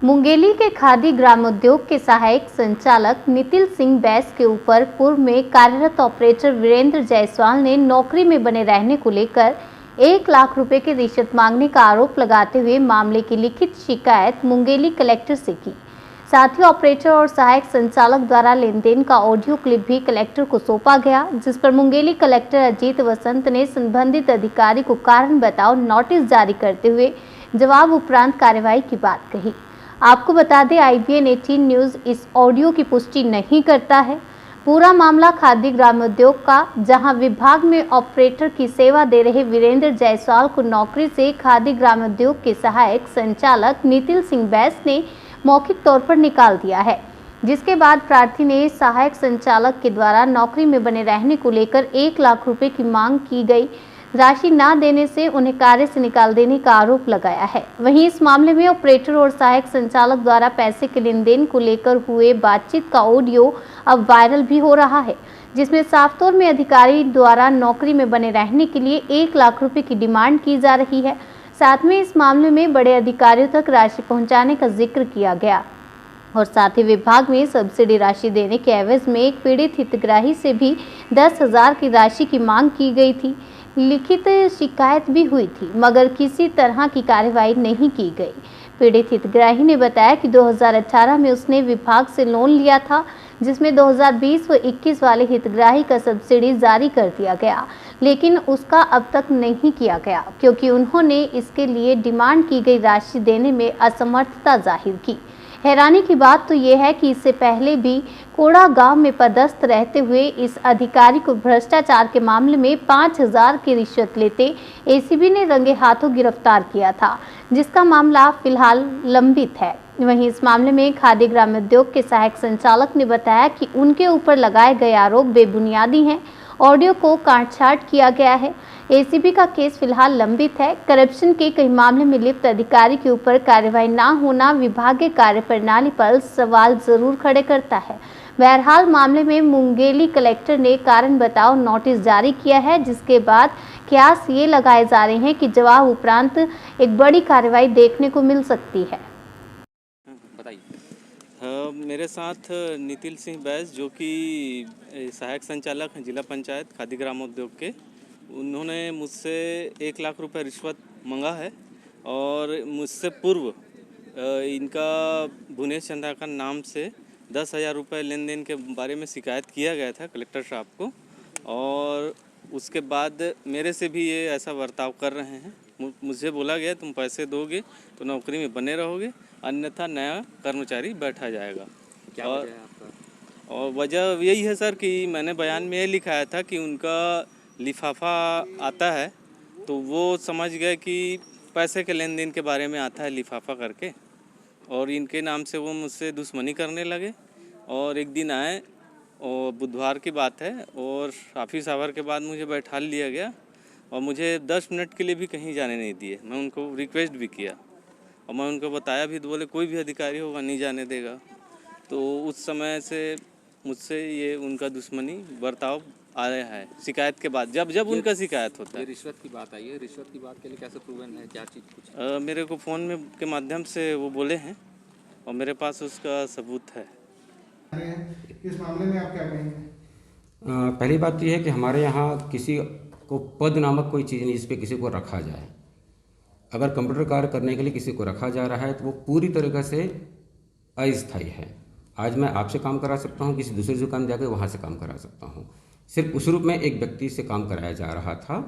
मुंगेली के खादी ग्रामोद्योग के सहायक संचालक नितिल सिंह बैस के ऊपर पूर्व में कार्यरत ऑपरेटर वीरेंद्र जायसवाल ने नौकरी में बने रहने को लेकर 1 लाख रुपए की रिश्वत मांगने का आरोप लगाते हुए मामले की लिखित शिकायत मुंगेली कलेक्टर से की। साथ ही ऑपरेटर और सहायक संचालक द्वारा लेन देन का ऑडियो क्लिप भी कलेक्टर को सौंपा गया, जिस पर मुंगेली कलेक्टर अजीत वसंत ने संबंधित अधिकारी को कारण बताओ नोटिस जारी करते हुए जवाब उपरांत कार्रवाई की बात कही। आपको बता दें, IBN 18 न्यूज़ इस ऑडियो की पुष्टि नहीं करता है। पूरा मामला खादी ग्रामोद्योग का, जहां विभाग में ऑपरेटर की सेवा दे रहे वीरेंद्र जायसवाल को नौकरी से खादी ग्रामोद्योग के सहायक संचालक नितिल सिंह बैस ने मौखिक तौर पर निकाल दिया है, जिसके बाद प्रार्थी ने सहायक संचालक के द्वारा नौकरी में बने रहने को लेकर 1 लाख रुपए की मांग की गई। राशि न देने से उन्हें कार्य से निकाल देने का आरोप लगाया है। वहीं इस मामले में ऑपरेटर और सहायक संचालक द्वारा पैसे के लेन देन को लेकर हुए बातचीत का ऑडियो अब वायरल भी हो रहा है, जिसमें साफ तौर में अधिकारी द्वारा नौकरी में बने रहने के लिए 1 लाख रुपए की डिमांड की जा रही है। साथ में इस मामले में बड़े अधिकारियों तक राशि पहुंचाने का जिक्र किया गया और साथ ही विभाग में सब्सिडी राशि देने के एवज में एक पीड़ित हितग्राही से भी 10,000 की राशि की मांग की गई थी। लिखित शिकायत भी हुई थी, मगर किसी तरह की कार्रवाई नहीं की गई। पीड़ित हितग्राही ने बताया कि 2018 में उसने विभाग से लोन लिया था, जिसमें 2020 व 21 वाले हितग्राही का सब्सिडी जारी कर दिया गया, लेकिन उसका अब तक नहीं किया गया क्योंकि उन्होंने इसके लिए डिमांड की गई राशि देने में असमर्थता जाहिर की। हैरानी की बात तो यह है कि इससे पहले भी कोड़ा गांव में पदस्थ रहते हुए इस अधिकारी को भ्रष्टाचार के मामले में 5,000 की रिश्वत लेते ACB ने रंगे हाथों गिरफ्तार किया था, जिसका मामला फिलहाल लंबित है। वहीं इस मामले में खादी ग्रामोद्योग के सहायक संचालक ने बताया कि उनके ऊपर लगाए गए आरोप बेबुनियादी हैं। ऑडियो को काट-छांट किया गया है। ACB का केस फिलहाल लंबित है। करप्शन के कई मामले में लिप्त अधिकारी के ऊपर कार्रवाई न होना विभागीय कार्यप्रणाली पर सवाल जरूर खड़े करता है। बहरहाल मामले में मुंगेली कलेक्टर ने कारण बताओ नोटिस जारी किया है, जिसके बाद कयास ये लगाए जा रहे हैं कि जवाब उपरांत एक बड़ी कार्रवाई देखने को मिल सकती है। मेरे साथ नितिल सिंह बैस, जो कि सहायक संचालक हैं जिला पंचायत खादी ग्रामोद्योग के, उन्होंने मुझसे 1 लाख रुपए रिश्वत मांगा है और मुझसे पूर्व इनका भुवनेश चंद्रा का नाम से 10,000 रुपये लेन देन के बारे में शिकायत किया गया था कलेक्टर साहब को, और उसके बाद मेरे से भी ये ऐसा बर्ताव कर रहे हैं। मुझे बोला गया तुम पैसे दोगे तो नौकरी में बने रहोगे, अन्यथा नया कर्मचारी बैठा जाएगा। क्या वजह है आपका? और वजह यही है सर कि मैंने बयान में ये लिखाया था कि उनका लिफाफा आता है तो वो समझ गए कि पैसे के लेन देन के बारे में आता है लिफाफा करके, और इनके नाम से वो मुझसे दुश्मनी करने लगे। और एक दिन आए और बुधवार की बात है, और ऑफिस आवर के बाद मुझे बैठा लिया गया और मुझे 10 मिनट के लिए भी कहीं जाने नहीं दिए। मैं उनको रिक्वेस्ट भी किया और मैं उनको बताया भी, तो बोले कोई भी अधिकारी होगा नहीं जाने देगा। तो उस समय से मुझसे ये उनका दुश्मनी बर्ताव आया है शिकायत के बाद, जब उनका शिकायत होता है। रिश्वत की बात आई है, रिश्वत की बात के लिए कैसे प्रूवन है, क्या चीज़ कुछ? मेरे को फ़ोन में के माध्यम से वो बोले हैं और मेरे पास उसका सबूत है। इस मामले में आप क्या कहेंगे? पहली बात तो यह है कि हमारे यहाँ किसी को पद नामक कोई चीज़ नहीं जिस पे किसी को रखा जाए। अगर कंप्यूटर कार्य करने के लिए किसी को रखा जा रहा है तो वो पूरी तरीक़े से अस्थायी है। आज मैं आपसे काम करा सकता हूँ, किसी दूसरी दुकान जाकर वहाँ से काम करा सकता हूँ। सिर्फ उस रूप में एक व्यक्ति से काम कराया जा रहा था।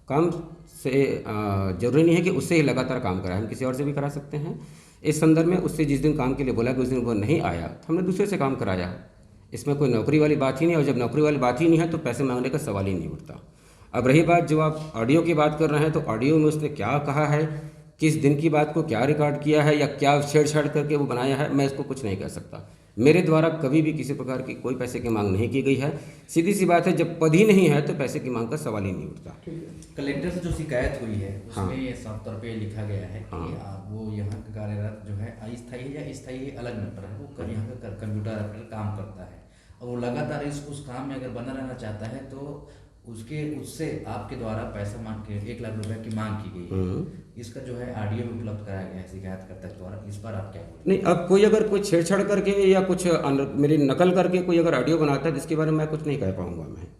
काम से जरूरी नहीं है कि उससे ही लगातार काम कराए, हम किसी और से भी करा सकते हैं। इस संदर्भ में उससे जिस दिन काम के लिए बोला कि उस दिन वो नहीं आया तो हमने दूसरे से काम कराया। इसमें कोई नौकरी वाली बात ही नहीं, और जब नौकरी वाली बात ही नहीं है तो पैसे मांगने का सवाल ही नहीं उठता। अब रही बात जो आप ऑडियो की बात कर रहे हैं, तो ऑडियो में उसने क्या कहा है, किस दिन की बात को क्या रिकॉर्ड किया है या क्या छेड़छाड़ करके वो बनाया है, मैं इसको कुछ नहीं कह सकता। मेरे द्वारा कभी भी किसी प्रकार की कोई पैसे की मांग नहीं की गई है। सीधी सी बात है, जब पद ही नहीं है तो पैसे की मांग का सवाल ही नहीं उठता। कलेक्टर से जो शिकायत हुई है उसमें हाँ। ये साफ तौर पे लिखा गया है कि हाँ। वो यहाँ का कार्यरत जो है अस्थायी है या स्थायी अलग मैटर है, वो यहाँ का कंप्यूटर ऑपरेटर काम करता है और वो लगातार उस काम में अगर बना रहना चाहता है तो उससे आपके द्वारा पैसा मांग के 1 लाख रुपए की मांग की गई है। इसका जो है ऑडियो भी उपलब्ध कराया गया है शिकायतकर्ता के द्वारा। इस पर आप क्या बोलते नहीं, अब कोई अगर कोई छेड़छाड़ करके या कुछ मेरी नकल करके कोई अगर ऑडियो बनाता है जिसके बारे में मैं कुछ नहीं कह पाऊंगा मैं,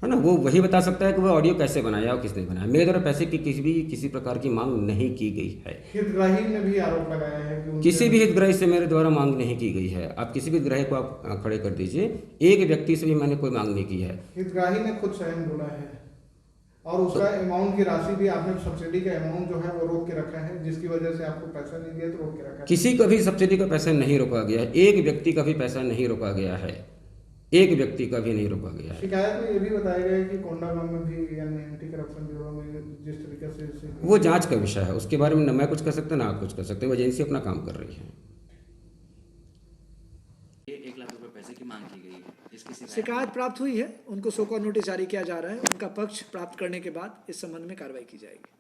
है ना। वो वही बता सकता है कि वो ऑडियो कैसे बनाया और किसने बनाया। मेरे द्वारा पैसे की किसी प्रकार की मांग नहीं की गई है। हितग्राही ने भी आरोप लगाया है कि किसी भी हितग्राही से मेरे द्वारा मांग नहीं की गई है। आप किसी भी हितग्राही को आप खड़े कर दीजिए, एक व्यक्ति से भी मैंने कोई मांग नहीं की है। हितग्राही ने खुद स्वयं बोला है और उसका अमाउंट की राशि भी आपने सब्सिडी का अमाउंट जो है वो रोक के रखा है, जिसकी वजह से आपको पैसा नहीं दिया तो रोक के रखा है। किसी का भी सब्सिडी का पैसा नहीं रोका गया है, एक व्यक्ति का भी पैसा नहीं रोका गया है, एक व्यक्ति का भी नहीं रोका गया है। शिकायत में ये भी बताया गया है कि कोंडागांव में भी यानी एंटी करप्शन ब्यूरो में जिस तरीके से वो जांच का विषय है, उसके बारे में न मैं कुछ कर सकता ना आप कुछ कर सकते। वो एजेंसी अपना काम कर रही है। हैं? 1 लाख रुपए पैसे की मांग की गई है, इसकी शिकायत प्राप्त हुई है, उनको शो कॉज नोटिस जारी किया जा रहा है। उनका पक्ष प्राप्त करने के बाद इस संबंध में कार्रवाई की जाएगी।